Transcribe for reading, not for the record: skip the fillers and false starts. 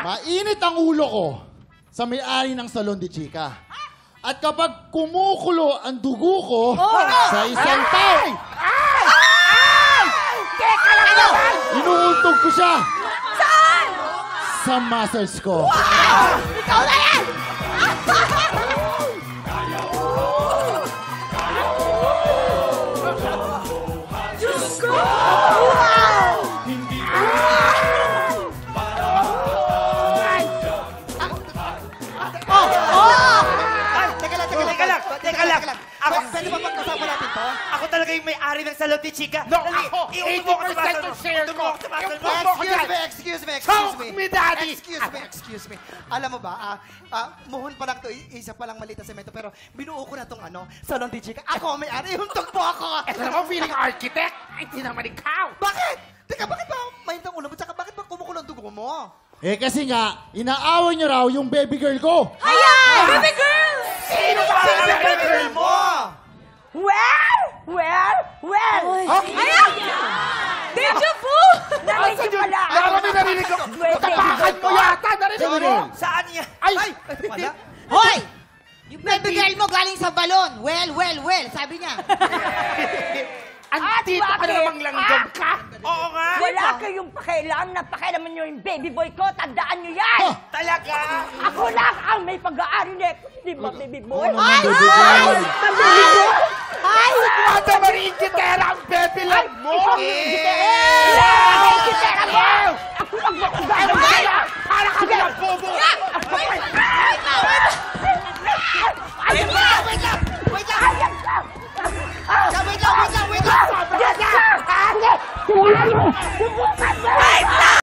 Mainit ang ulo ko sa may-ari ng Salon de Chica. At kapag kumukulo ang dugo ko sa isang tao, Teka lang naman! inuuntog ko siya Saan? sa muscles ko. Ikaw na yan! Diyos ko! Wow! Teka lang. Ako, Pwede ba pagkasama natin to? ako talaga yung may-ari ng Salon de Chica. No, ako! 80% share ko! Excuse me. Choke me, Daddy! Excuse me. Alam mo ba, muhon pa lang to, isa pa lang maliit na semento, pero binuo ko na tong Salon de Chica. Ako may-ari, yung tugpo ako! Ito naman feeling architect! Ay, hindi naman ikaw! Bakit? Teka, bakit ba mainit ang ulo mo? Tsaka bakit ba kumukulo ang dugo mo? Eh kasi nga, inaaway niyo raw yung baby girl ko. Ayan! Baby girl! Sino ba ang baby girl mo? Well! Okay! Deja vu! Narinig pala! Marami narinig ko! Tapakan mo yata! Narinig mo! Saan niya? Ay! Ito pala? Hoy! Yung baby girl mo galing sa balon. Well, sabi niya. Andito ka na namang langgam ka! Oo nga. Wala kayong pakialam na pakialaman nyo yung baby boy ko. Tandaan nyo yan! Talaga. Ako lang ang may pag-aari nito. Di ba, baby boy? Ay! Baby girl! Baby boy! Ay! Wala ba rin ang baby lang mo? Ay, gitera mo!